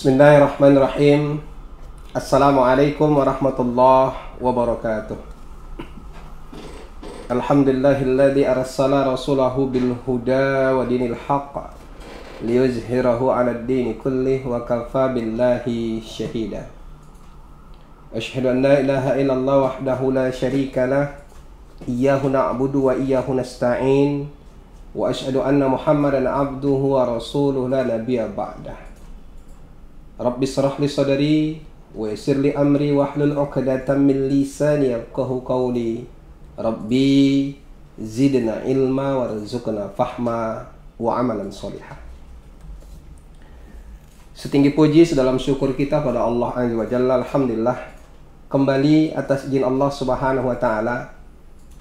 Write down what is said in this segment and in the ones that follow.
Bismillahirrahmanirrahim. Assalamualaikum warahmatullahi wabarakatuh. Alhamdulillahilladzi arsala rasulahu bil huda wa dinil haqq liyuzhirahu 'alad dini kullih wa kafa billahi syahida. Asyhadu an la ilaha illallah wahdahu la syarika lah, iyyahu na'budu wa iyyahu nasta'in, wa asyhadu anna Muhammadan 'abduhu wa rasuluhu la nabiyya ba'dah. Rabbi shrah li sadri wa yassir li amri wahlul 'uqdatam min lisani yafqahu qawli. Rabbi zidna ilma warzuqna fahma wa amalan sholihah. Setinggi puji sedalam syukur kita pada Allah Azza wa Jalla. Alhamdulillah, kembali atas izin Allah Subhanahu wa taala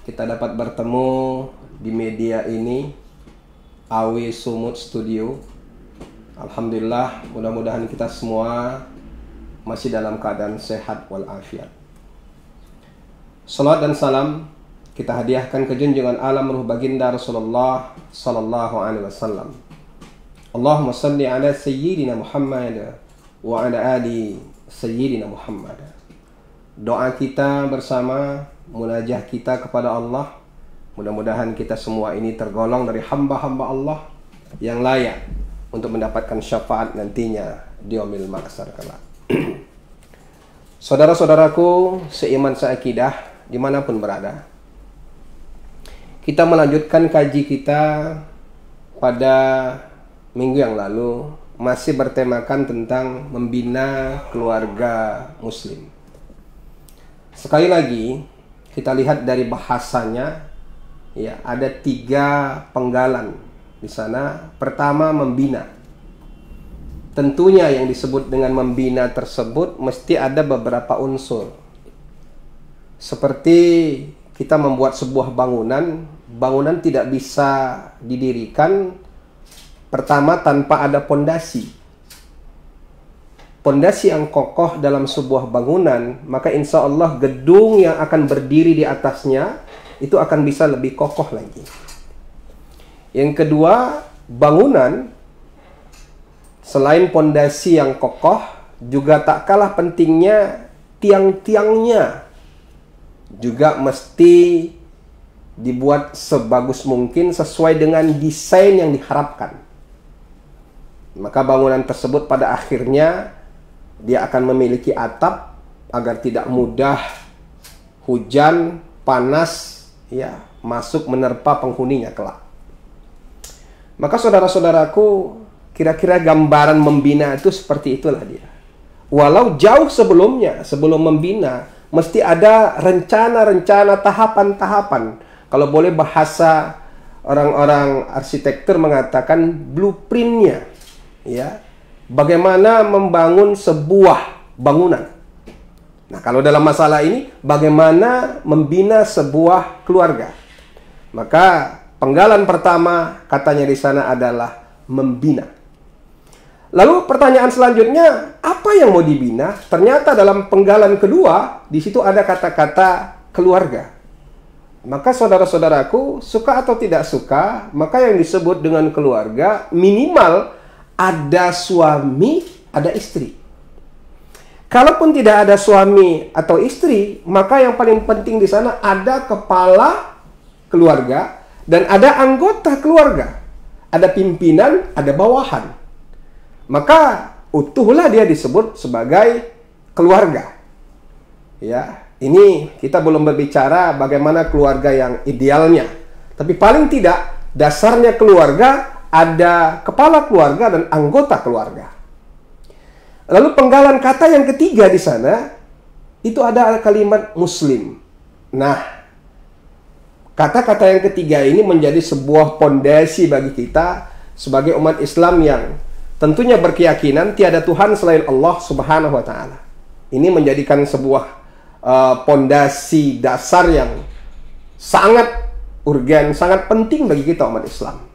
kita dapat bertemu di media ini, Awi Sumut Studio. Alhamdulillah, mudah-mudahan kita semua masih dalam keadaan sehat walafiat. Salat dan salam kita hadiahkan ke junjungan alam ruh baginda Rasulullah sallallahu alaihi wasallam. Allahumma salli ala sayyidina Muhammad wa ala ali sayyidina Muhammad. Doa kita bersama, munajah kita kepada Allah, mudah-mudahan kita semua ini tergolong dari hamba-hamba Allah yang layak untuk mendapatkan syafaat nantinya di yaumil mahsyar kelak. Saudara-saudaraku seiman seakidah dimanapun berada, kita melanjutkan kaji kita pada minggu yang lalu, masih bertemakan tentang membina keluarga muslim. Sekali lagi kita lihat dari bahasanya, ya, ada 3 penggalan di sana. Pertama, membina. Tentunya yang disebut dengan membina tersebut mesti ada beberapa unsur. Seperti kita membuat sebuah bangunan, bangunan tidak bisa didirikan pertama tanpa ada pondasi. Pondasi yang kokoh dalam sebuah bangunan, maka insya Allah gedung yang akan berdiri di atasnya itu akan bisa lebih kokoh lagi. Yang kedua, bangunan selain pondasi yang kokoh, juga tak kalah pentingnya tiang-tiangnya juga mesti dibuat sebagus mungkin sesuai dengan desain yang diharapkan. Maka bangunan tersebut pada akhirnya dia akan memiliki atap agar tidak mudah hujan, panas, ya, masuk menerpa penghuninya kelak. Maka saudara-saudaraku, kira-kira gambaran membina itu seperti itulah dia. Walau jauh sebelumnya, sebelum membina, mesti ada rencana-rencana, tahapan-tahapan. Kalau boleh bahasa orang-orang arsitektur mengatakan blueprintnya, ya, bagaimana membangun sebuah bangunan. Nah, kalau dalam masalah ini, bagaimana membina sebuah keluarga. Maka penggalan pertama katanya di sana adalah membina. Lalu pertanyaan selanjutnya, apa yang mau dibina? Ternyata dalam penggalan kedua, di situ ada kata-kata keluarga. Maka saudara-saudaraku, suka atau tidak suka, maka yang disebut dengan keluarga minimal ada suami, ada istri. Kalaupun tidak ada suami atau istri, maka yang paling penting di sana ada kepala keluarga dan ada anggota keluarga. Ada pimpinan, ada bawahan. Maka utuhlah dia disebut sebagai keluarga. Ya, ini kita belum berbicara bagaimana keluarga yang idealnya. Tapi paling tidak dasarnya keluarga ada kepala keluarga dan anggota keluarga. Lalu penggalan kata yang ketiga di sana itu ada kalimat muslim. Nah, kata-kata yang ketiga ini menjadi sebuah pondasi bagi kita sebagai umat Islam yang tentunya berkeyakinan tiada Tuhan selain Allah Subhanahu wa taala. Ini menjadikan sebuah pondasi dasar yang sangat urgen, sangat penting bagi kita umat Islam.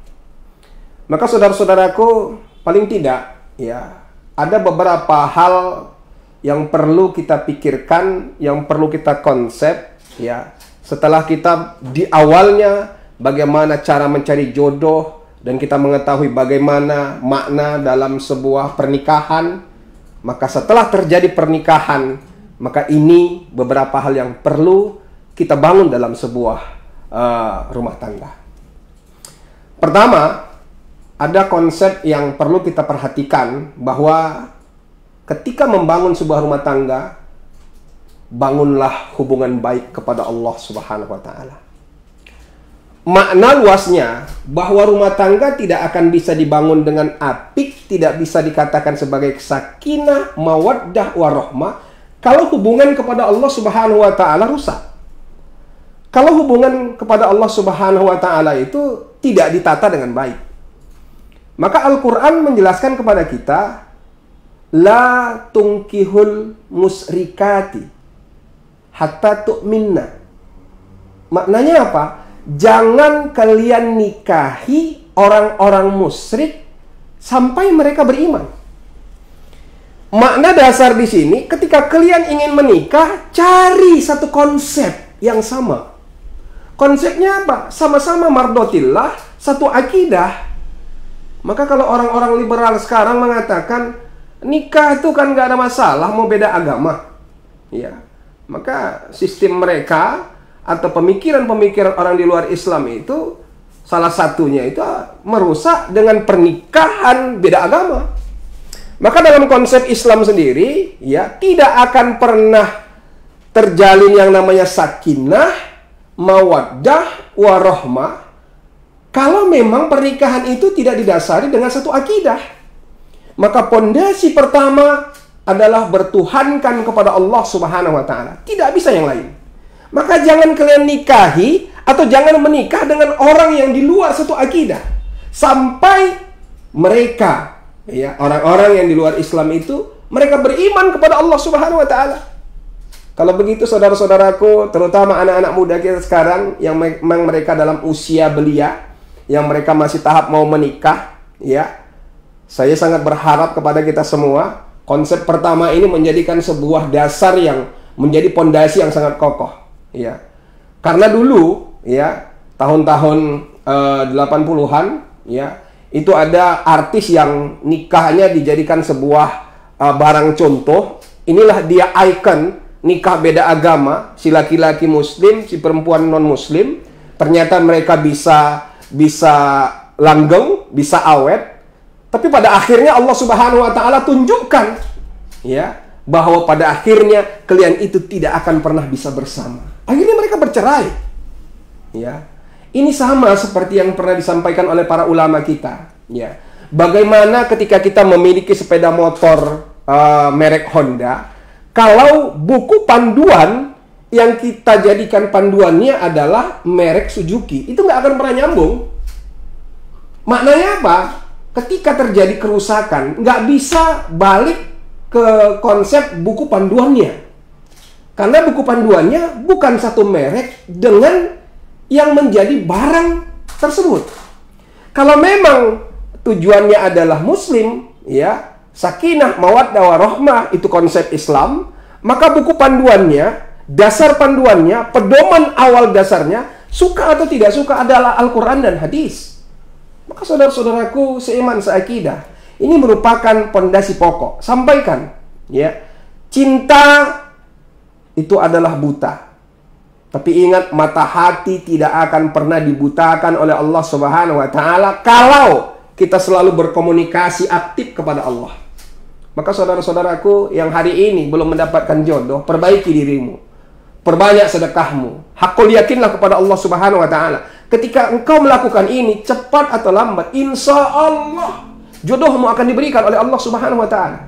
Maka saudara-saudaraku, paling tidak, ya, ada beberapa hal yang perlu kita pikirkan, yang perlu kita konsep, ya. Setelah kita di awalnya bagaimana cara mencari jodoh dan kita mengetahui bagaimana makna dalam sebuah pernikahan, Maka setelah terjadi pernikahan, maka ini beberapa hal yang perlu kita bangun dalam sebuah rumah tangga. Pertama, ada konsep yang perlu kita perhatikan, bahwa ketika membangun sebuah rumah tangga, bangunlah hubungan baik kepada Allah Subhanahu wa Ta'ala. Makna luasnya bahwa rumah tangga tidak akan bisa dibangun dengan apik, tidak bisa dikatakan sebagai sakinah, mawaddah, warahmah kalau hubungan kepada Allah Subhanahu wa Ta'ala rusak. Kalau hubungan kepada Allah Subhanahu wa Ta'ala itu tidak ditata dengan baik. Maka Al-Quran menjelaskan kepada kita, la tungkihul musrikati hatta tu'minna. Maknanya apa? Jangan kalian nikahi orang-orang musyrik sampai mereka beriman. Makna dasar di sini, ketika kalian ingin menikah, cari satu konsep yang sama. Konsepnya apa? Sama-sama mardotillah, satu akidah. Maka kalau orang-orang liberal sekarang mengatakan nikah itu kan gak ada masalah, mau beda agama, ya, maka sistem mereka atau pemikiran-pemikiran orang di luar Islam itu salah satunya itu merusak dengan pernikahan beda agama. Maka dalam konsep Islam sendiri, ya, tidak akan pernah terjalin yang namanya sakinah, mawaddah, warahmah kalau memang pernikahan itu tidak didasari dengan satu akidah. Maka pondasi pertama adalah bertuhankan kepada Allah Subhanahu wa Ta'ala. Tidak bisa yang lain. Maka jangan kalian nikahi atau jangan menikah dengan orang yang di luar satu akidah sampai mereka, ya, orang-orang yang di luar Islam itu mereka beriman kepada Allah Subhanahu wa Ta'ala. Kalau begitu saudara-saudaraku, terutama anak-anak muda kita sekarang yang memang mereka dalam usia belia, yang mereka masih tahap mau menikah, ya, saya sangat berharap kepada kita semua, konsep pertama ini menjadikan sebuah dasar yang menjadi pondasi yang sangat kokoh, ya. Karena dulu, ya, tahun-tahun 80-an, ya, itu ada artis yang nikahnya dijadikan sebuah barang contoh. Inilah dia ikon nikah beda agama, si laki-laki muslim, si perempuan non-muslim. Ternyata mereka bisa langgeng, bisa awet. Tapi pada akhirnya Allah Subhanahu wa Ta'ala tunjukkan, ya, bahwa pada akhirnya kalian itu tidak akan pernah bisa bersama. Akhirnya mereka bercerai. Ya. Ini sama seperti yang pernah disampaikan oleh para ulama kita, ya. Bagaimana ketika kita memiliki sepeda motor merek Honda, kalau buku panduan yang kita jadikan panduannya adalah merek Suzuki, itu nggak akan pernah nyambung. Maknanya apa? Ketika terjadi kerusakan, nggak bisa balik ke konsep buku panduannya. Karena buku panduannya bukan satu merek dengan yang menjadi barang tersebut. Kalau memang tujuannya adalah muslim, ya, sakinah, mawaddah, warahmah, itu konsep Islam, maka buku panduannya, dasar panduannya, pedoman awal dasarnya, suka atau tidak suka adalah Al-Quran dan hadis. Maka saudara-saudaraku seiman seakidah, ini merupakan pondasi pokok. Sampaikan, ya, cinta itu adalah buta. Tapi ingat, mata hati tidak akan pernah dibutakan oleh Allah Subhanahu wa Ta'ala kalau kita selalu berkomunikasi aktif kepada Allah. Maka saudara-saudaraku yang hari ini belum mendapatkan jodoh, perbaiki dirimu, perbanyak sedekahmu, hakul yakinlah kepada Allah Subhanahu wa Ta'ala. Ketika engkau melakukan ini, cepat atau lambat, insya Allah jodohmu akan diberikan oleh Allah Subhanahu wa Ta'ala.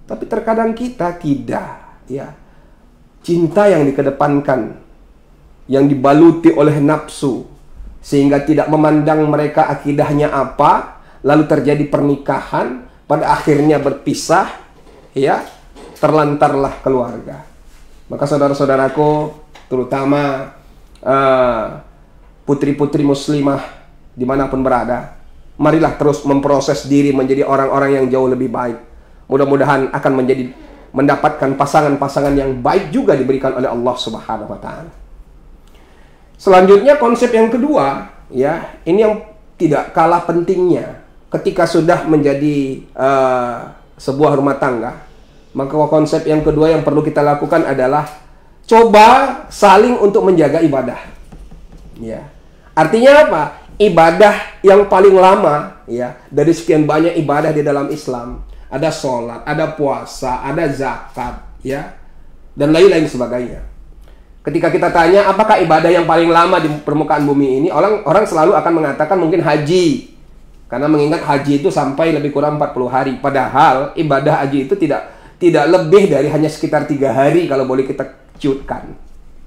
Tapi terkadang kita tidak, ya. Cinta yang dikedepankan, yang dibaluti oleh nafsu, sehingga tidak memandang mereka akidahnya apa, lalu terjadi pernikahan, pada akhirnya berpisah, ya, terlantarlah keluarga. Maka saudara-saudaraku, terutama putri-putri muslimah dimanapun berada, marilah terus memproses diri menjadi orang-orang yang jauh lebih baik. Mudah-mudahan akan mendapatkan pasangan-pasangan yang baik juga diberikan oleh Allah Subhanahu wa Ta'ala. Selanjutnya konsep yang kedua, ya, ini yang tidak kalah pentingnya. Ketika sudah menjadi sebuah rumah tangga, maka konsep yang kedua yang perlu kita lakukan adalah coba saling untuk menjaga ibadah. Ya. Artinya apa? Ibadah yang paling lama, ya, dari sekian banyak ibadah di dalam Islam, ada sholat, ada puasa, ada zakat, ya, dan lain-lain sebagainya. Ketika kita tanya apakah ibadah yang paling lama di permukaan bumi ini, orang selalu akan mengatakan mungkin haji. Karena mengingat haji itu sampai lebih kurang 40 hari. Padahal ibadah haji itu tidak lebih dari hanya sekitar 3 hari kalau boleh kita ciutkan.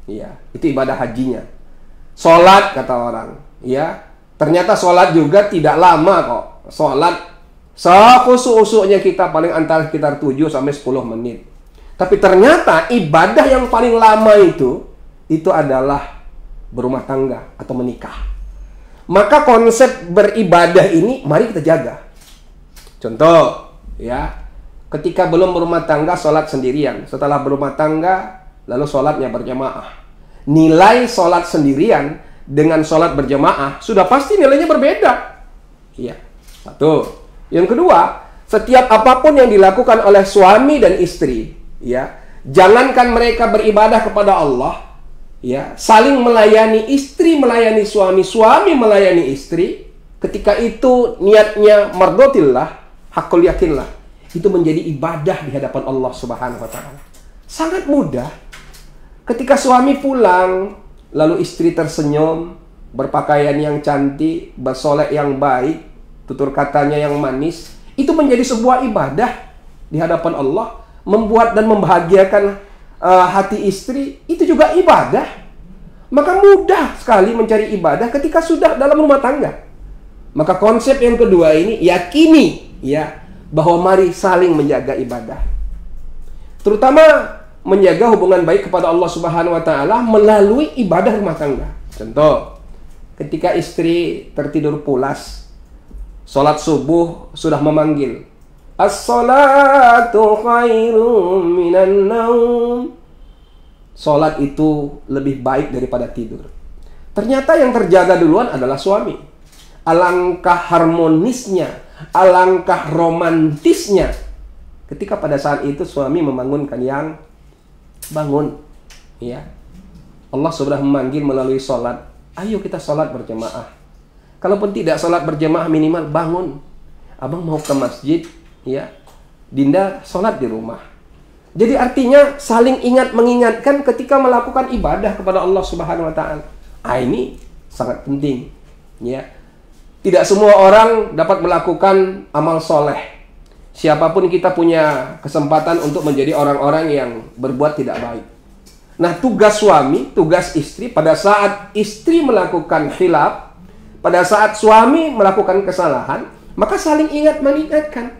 Ya, itu ibadah hajinya. Sholat kata orang, ya, ternyata sholat juga tidak lama kok. Sholat sekhusuk-khusuknya kita paling antara sekitar 7 sampai 10 menit. Tapi ternyata ibadah yang paling lama itu adalah berumah tangga atau menikah. Maka konsep beribadah ini mari kita jaga. Contoh, ya, ketika belum berumah tangga sholat sendirian, setelah berumah tangga lalu sholatnya berjamaah. Nilai sholat sendirian dengan sholat berjamaah sudah pasti nilainya berbeda. Iya, satu. Yang kedua, setiap apapun yang dilakukan oleh suami dan istri, ya, jangankan mereka beribadah kepada Allah, ya, saling melayani, istri melayani suami, suami melayani istri, ketika itu niatnya mardotillah, hakul yakinlah, itu menjadi ibadah di hadapan Allah Subhanahu wa Ta'ala. Sangat mudah. Ketika suami pulang, lalu istri tersenyum, berpakaian yang cantik, bersolek yang baik, tutur katanya yang manis, itu menjadi sebuah ibadah di hadapan Allah, membuat dan membahagiakan hati istri, itu juga ibadah. Maka mudah sekali mencari ibadah ketika sudah dalam rumah tangga. Maka konsep yang kedua ini, yakini, ya, bahwa mari saling menjaga ibadah. Terutama menjaga hubungan baik kepada Allah Subhanahu wa Ta'ala melalui ibadah rumah tangga. Contoh, ketika istri tertidur pulas, sholat subuh sudah memanggil, as-salatu khairum minan naum. Sholat itu lebih baik daripada tidur. Ternyata yang terjaga duluan adalah suami. Alangkah harmonisnya, alangkah romantisnya ketika pada saat itu suami membangunkan yang bangun. Ya, Allah sudah memanggil melalui sholat. Ayo kita sholat berjamaah. Kalaupun tidak sholat berjamaah, minimal bangun. Abang mau ke masjid, ya, Dinda sholat di rumah. Jadi artinya saling ingat mengingatkan ketika melakukan ibadah kepada Allah Subhanahu wa Ta'ala. Ini sangat penting, ya. Tidak semua orang dapat melakukan amal soleh. Siapapun kita punya kesempatan untuk menjadi orang-orang yang berbuat tidak baik. Nah, tugas suami, tugas istri pada saat istri melakukan khilaf, pada saat suami melakukan kesalahan, maka saling ingat mengingatkan.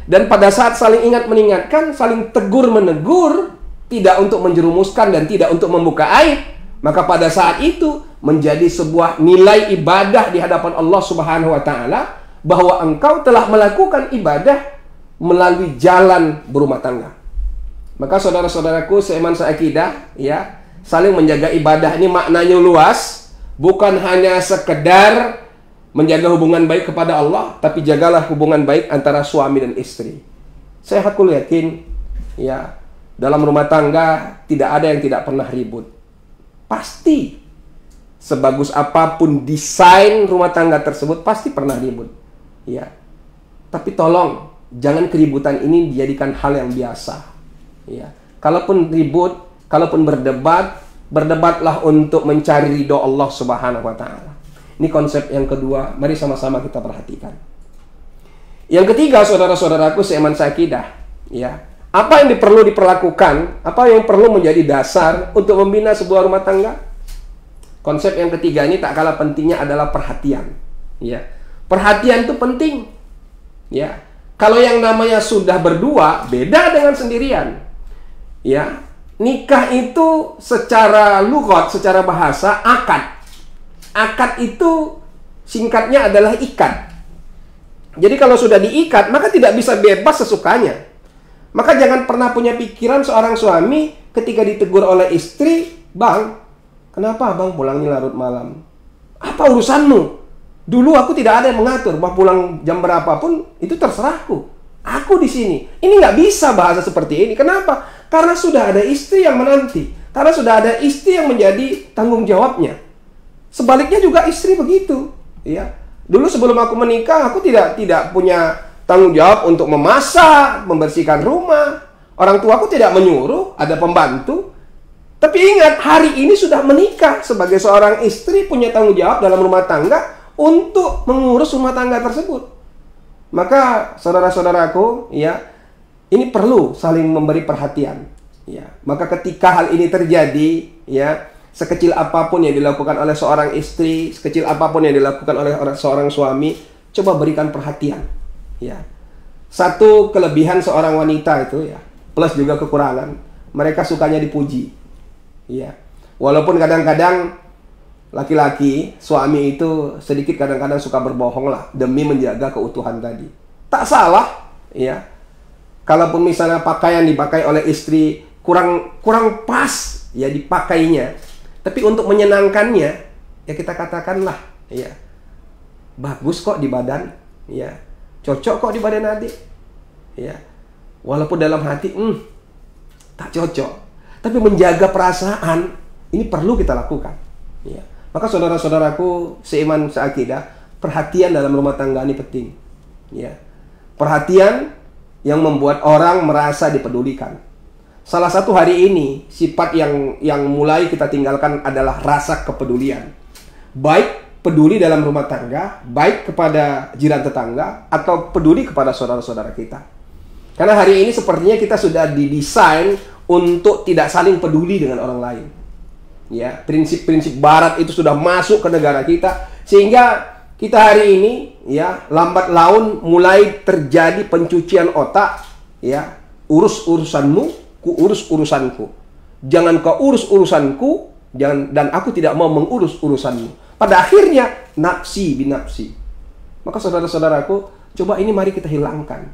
Dan pada saat saling ingat mengingatkan, saling tegur menegur, tidak untuk menjerumuskan dan tidak untuk membuka aib, maka pada saat itu menjadi sebuah nilai ibadah di hadapan Allah Subhanahu wa Ta'ala, bahwa engkau telah melakukan ibadah melalui jalan berumah tangga. Maka saudara-saudaraku seiman seakidah, ya, saling menjaga ibadah ini maknanya luas, bukan hanya sekedar menjaga hubungan baik kepada Allah, tapi jagalah hubungan baik antara suami dan istri. Saya hakul yakin, ya, dalam rumah tangga tidak ada yang tidak pernah ribut. Pasti, sebagus apapun desain rumah tangga tersebut, pasti pernah ribut. Ya, tapi tolong jangan keributan ini dijadikan hal yang biasa. Ya, kalaupun ribut, kalaupun berdebat, berdebatlah untuk mencari ridho Allah Subhanahu wa Ta'ala. Ini konsep yang kedua, mari sama-sama kita perhatikan. Yang ketiga, saudara-saudaraku seiman seakidah, ya, apa yang perlu diperlakukan, apa yang perlu menjadi dasar untuk membina sebuah rumah tangga? Konsep yang ketiga ini tak kalah pentingnya adalah perhatian. Ya, perhatian itu penting. Ya, kalau yang namanya sudah berdua, beda dengan sendirian. Ya, nikah itu secara lughat, secara bahasa akad. Akad itu singkatnya adalah ikat. Jadi kalau sudah diikat, maka tidak bisa bebas sesukanya. Maka jangan pernah punya pikiran seorang suami ketika ditegur oleh istri, "Bang, kenapa abang pulangnya larut malam? Apa urusanmu? Dulu aku tidak ada yang mengatur, bahwa pulang jam berapapun itu terserahku." aku di sini. Ini nggak bisa bahasa seperti ini. Kenapa? Karena sudah ada istri yang menanti. Karena sudah ada istri yang menjadi tanggung jawabnya. Sebaliknya juga istri begitu. Ya. Dulu sebelum aku menikah, aku tidak punya tanggung jawab untuk memasak, membersihkan rumah. Orang tuaku tidak menyuruh, ada pembantu. Tapi ingat, hari ini sudah menikah. Sebagai seorang istri punya tanggung jawab dalam rumah tangga untuk mengurus rumah tangga tersebut. Maka saudara-saudaraku, ya, ini perlu saling memberi perhatian. Ya, maka ketika hal ini terjadi, ya, sekecil apapun yang dilakukan oleh seorang istri, sekecil apapun yang dilakukan oleh seorang suami, coba berikan perhatian. Ya, satu kelebihan seorang wanita itu, ya, plus juga kekurangan, mereka sukanya dipuji. Ya, walaupun kadang-kadang laki-laki, suami itu sedikit kadang-kadang suka berbohong lah demi menjaga keutuhan tadi. Tak salah, ya. Kalaupun misalnya pakaian dipakai oleh istri kurang pas ya dipakainya, tapi untuk menyenangkannya ya kita katakanlah, ya, bagus kok di badan, ya, cocok kok di badan adik, ya. Walaupun dalam hati tak cocok, tapi menjaga perasaan ini perlu kita lakukan, ya. Maka saudara-saudaraku seiman seakidah, perhatian dalam rumah tangga ini penting, ya. Perhatian yang membuat orang merasa dipedulikan. Salah satu hari ini sifat yang mulai kita tinggalkan adalah rasa kepedulian. Baik peduli dalam rumah tangga, baik kepada jiran tetangga, atau peduli kepada saudara-saudara kita. Karena hari ini sepertinya kita sudah didesain untuk tidak saling peduli dengan orang lain. Ya, prinsip-prinsip barat itu sudah masuk ke negara kita, sehingga kita hari ini, ya, lambat laun mulai terjadi pencucian otak, ya. Urus urusanmu, ku urus urusanku. Jangan kau urus urusanku, dan aku tidak mau mengurus urusanmu. Pada akhirnya nafsi binafsi. Maka saudara-saudaraku, coba ini mari kita hilangkan.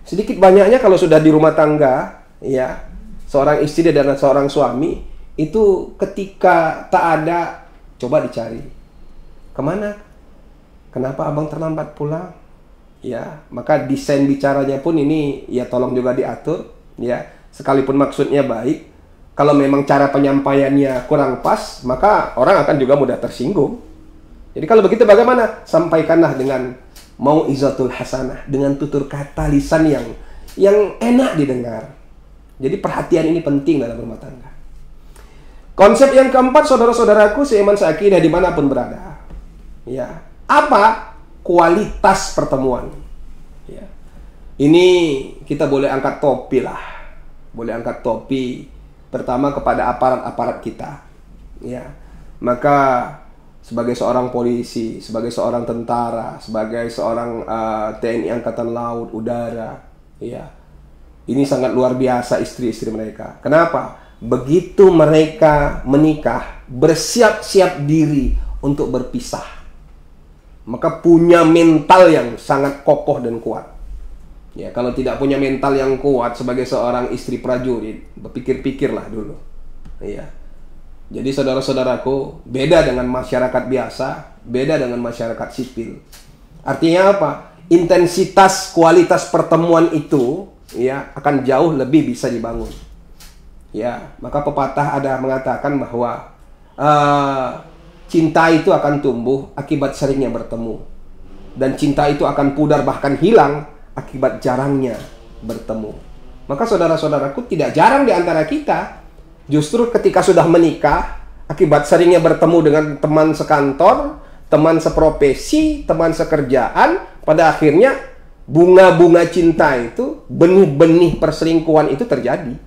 Sedikit banyaknya kalau sudah di rumah tangga, ya, seorang istri dan seorang suami itu ketika tak ada, coba dicari. Kemana? Kenapa abang terlambat pulang? Ya, maka desain bicaranya pun ini ya tolong juga diatur, ya. Sekalipun maksudnya baik, kalau memang cara penyampaiannya kurang pas, maka orang akan juga mudah tersinggung. Jadi kalau begitu bagaimana? Sampaikanlah dengan mau'izatul hasanah, dengan tutur kata lisan yang enak didengar. Jadi perhatian ini penting dalam rumah tangga. Konsep yang keempat, saudara-saudaraku seiman seakidah dimanapun berada, ya, apa kualitas pertemuan? Ya. Ini kita boleh angkat topi lah, boleh angkat topi pertama kepada aparat-aparat kita, ya. Maka sebagai seorang polisi, sebagai seorang tentara, sebagai seorang TNI Angkatan Laut, Udara, ya, ini sangat luar biasa istri-istri mereka. Kenapa? Begitu mereka menikah, bersiap-siap diri untuk berpisah, maka punya mental yang sangat kokoh dan kuat. Ya, kalau tidak punya mental yang kuat sebagai seorang istri prajurit, berpikir-pikirlah dulu. Ya. Jadi saudara-saudaraku, beda dengan masyarakat biasa, beda dengan masyarakat sipil. Artinya apa? Intensitas kualitas pertemuan itu, ya, akan jauh lebih bisa dibangun. Ya, maka pepatah ada mengatakan bahwa cinta itu akan tumbuh akibat seringnya bertemu, dan cinta itu akan pudar bahkan hilang akibat jarangnya bertemu. Maka saudara-saudaraku, tidak jarang di antara kita justru ketika sudah menikah, akibat seringnya bertemu dengan teman sekantor, teman seprofesi, teman sekerjaan, pada akhirnya bunga-bunga cinta itu, benih-benih perselingkuhan itu terjadi.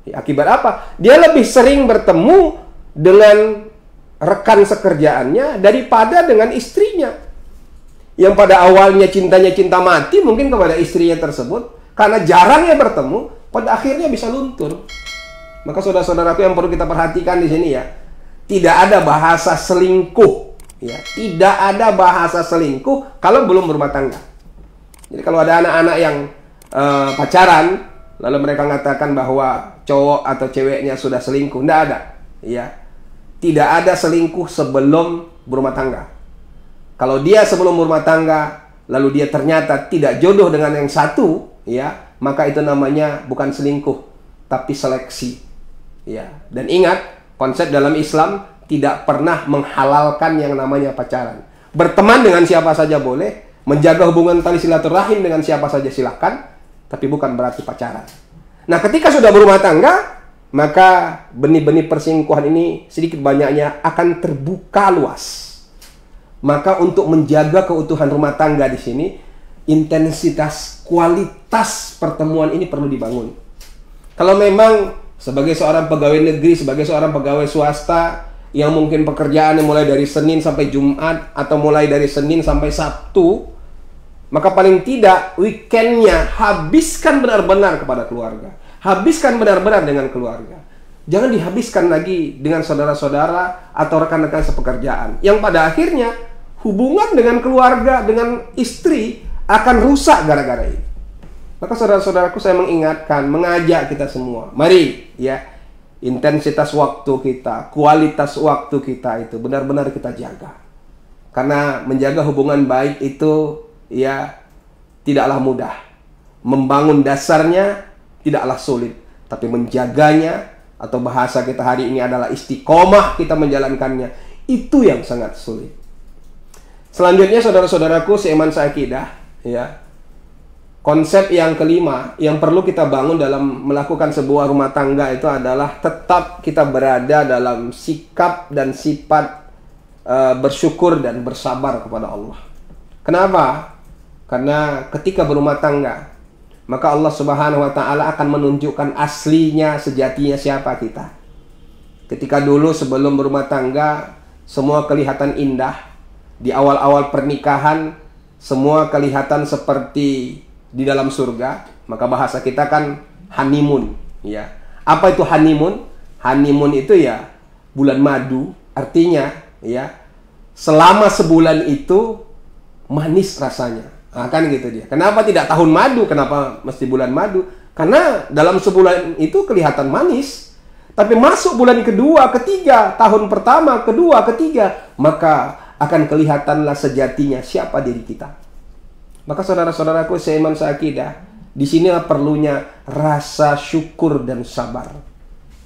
Ya, akibat apa? Dia lebih sering bertemu dengan rekan sekerjaannya daripada dengan istrinya. Yang pada awalnya cintanya cinta mati mungkin kepada istrinya tersebut, karena jarangnya bertemu, pada akhirnya bisa luntur. Maka saudara-saudaraku yang perlu kita perhatikan di sini, ya, tidak ada bahasa selingkuh, ya, tidak ada bahasa selingkuh kalau belum berumah tangga. Jadi kalau ada anak-anak yang pacaran, lalu mereka mengatakan bahwa cowok atau ceweknya sudah selingkuh, tidak ada, ya. Tidak ada selingkuh sebelum berumah tangga. Kalau dia sebelum berumah tangga, lalu dia ternyata tidak jodoh dengan yang satu, ya, maka itu namanya bukan selingkuh, tapi seleksi. Ya, dan ingat, konsep dalam Islam tidak pernah menghalalkan yang namanya pacaran. Berteman dengan siapa saja boleh, menjaga hubungan tali silaturahim dengan siapa saja silakan, tapi bukan berarti pacaran. Nah, ketika sudah berumah tangga, maka benih-benih perselingkuhan ini sedikit banyaknya akan terbuka luas. Maka untuk menjaga keutuhan rumah tangga di sini, intensitas, kualitas pertemuan ini perlu dibangun. Kalau memang sebagai seorang pegawai negeri, sebagai seorang pegawai swasta yang mungkin pekerjaannya mulai dari Senin sampai Jumat atau mulai dari Senin sampai Sabtu, maka paling tidak weekendnya habiskan benar-benar kepada keluarga. Habiskan benar-benar dengan keluarga. Jangan dihabiskan lagi dengan saudara-saudara atau rekan-rekan sepekerjaan, yang pada akhirnya hubungan dengan keluarga, dengan istri akan rusak gara-gara ini. Maka saudara-saudaraku, saya mengingatkan, mengajak kita semua, mari ya, intensitas waktu kita, kualitas waktu kita itu benar-benar kita jaga. Karena menjaga hubungan baik itu ya tidaklah mudah. Membangun dasarnya tidaklah sulit, tapi menjaganya, atau bahasa kita hari ini adalah istiqomah kita menjalankannya, itu yang sangat sulit. Selanjutnya saudara-saudaraku seiman seakidah, ya, konsep yang kelima yang perlu kita bangun dalam melakukan sebuah rumah tangga itu adalah tetap kita berada dalam sikap dan sifat bersyukur dan bersabar kepada Allah. Kenapa? Karena ketika berumah tangga, maka Allah Subhanahu wa Ta'ala akan menunjukkan aslinya, sejatinya siapa kita. Ketika dulu sebelum berumah tangga, semua kelihatan indah. Di awal-awal pernikahan, semua kelihatan seperti di dalam surga. Maka bahasa kita kan honeymoon, ya. Apa itu honeymoon? Honeymoon itu ya bulan madu. Artinya ya, selama sebulan itu manis rasanya. Nah, kan gitu dia. Kenapa tidak tahun madu? Kenapa mesti bulan madu? Karena dalam sebulan itu kelihatan manis. Tapi masuk bulan kedua, ketiga, tahun pertama, kedua, ketiga, maka akan kelihatanlah sejatinya siapa diri kita. Maka saudara-saudaraku seiman seakidah, disinilah perlunya rasa syukur dan sabar.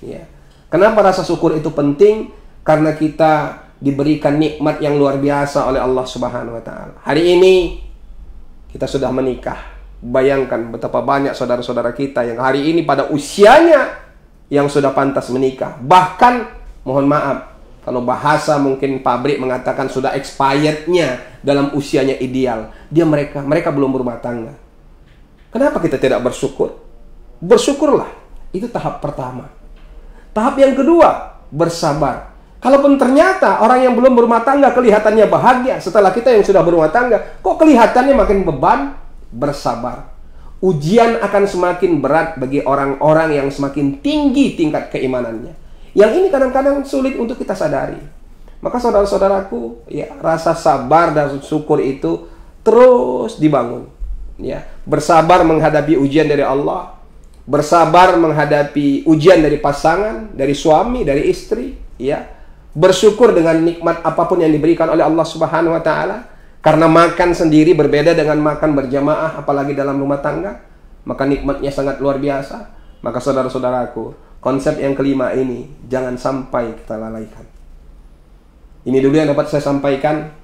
Ya. Kenapa rasa syukur itu penting? Karena kita diberikan nikmat yang luar biasa oleh Allah Subhanahu wa Ta'ala. Hari ini kita sudah menikah. Bayangkan betapa banyak saudara-saudara kita yang hari ini pada usianya yang sudah pantas menikah. Bahkan, mohon maaf, kalau bahasa mungkin pabrik mengatakan sudah expirednya dalam usianya ideal. Mereka belum berumah tangga. Kenapa kita tidak bersyukur? Bersyukurlah. Itu tahap pertama. Tahap yang kedua, bersabar. Kalaupun ternyata orang yang belum berumah tangga kelihatannya bahagia, setelah kita yang sudah berumah tangga, kok kelihatannya makin beban? Bersabar. Ujian akan semakin berat bagi orang-orang yang semakin tinggi tingkat keimanannya. Yang ini kadang-kadang sulit untuk kita sadari. Maka saudara-saudaraku, ya, rasa sabar dan syukur itu terus dibangun. Ya, bersabar menghadapi ujian dari Allah, bersabar menghadapi ujian dari pasangan, dari suami, dari istri, ya. Bersyukur dengan nikmat apapun yang diberikan oleh Allah Subhanahu wa Ta'ala. Karena makan sendiri berbeda dengan makan berjamaah, apalagi dalam rumah tangga, maka nikmatnya sangat luar biasa. Maka saudara-saudaraku, konsep yang kelima ini jangan sampai kita lalaikan. Ini dulu yang dapat saya sampaikan.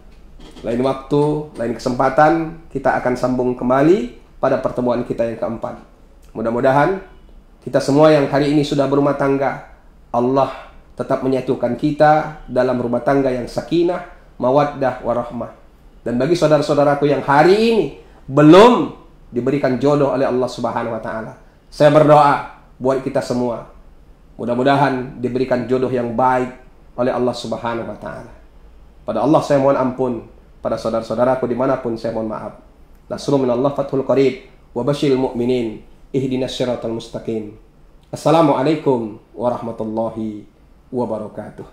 Lain waktu, lain kesempatan, kita akan sambung kembali pada pertemuan kita yang keempat. Mudah-mudahan kita semua yang hari ini sudah berumah tangga, Allah tetap menyatukan kita dalam rumah tangga yang sakinah, mawaddah, warahmah. Dan bagi saudara-saudaraku yang hari ini belum diberikan jodoh oleh Allah Subhanahu wa Ta'ala, saya berdoa buat kita semua, mudah-mudahan diberikan jodoh yang baik oleh Allah Subhanahu wa Ta'ala. Pada Allah saya mohon ampun, pada saudara-saudaraku dimanapun saya mohon maaf. Nasrul minallah fathul qarib wa basyiril mu'minin ihdinas siratal mustaqim. Assalamualaikum warahmatullahi wabarakatuh.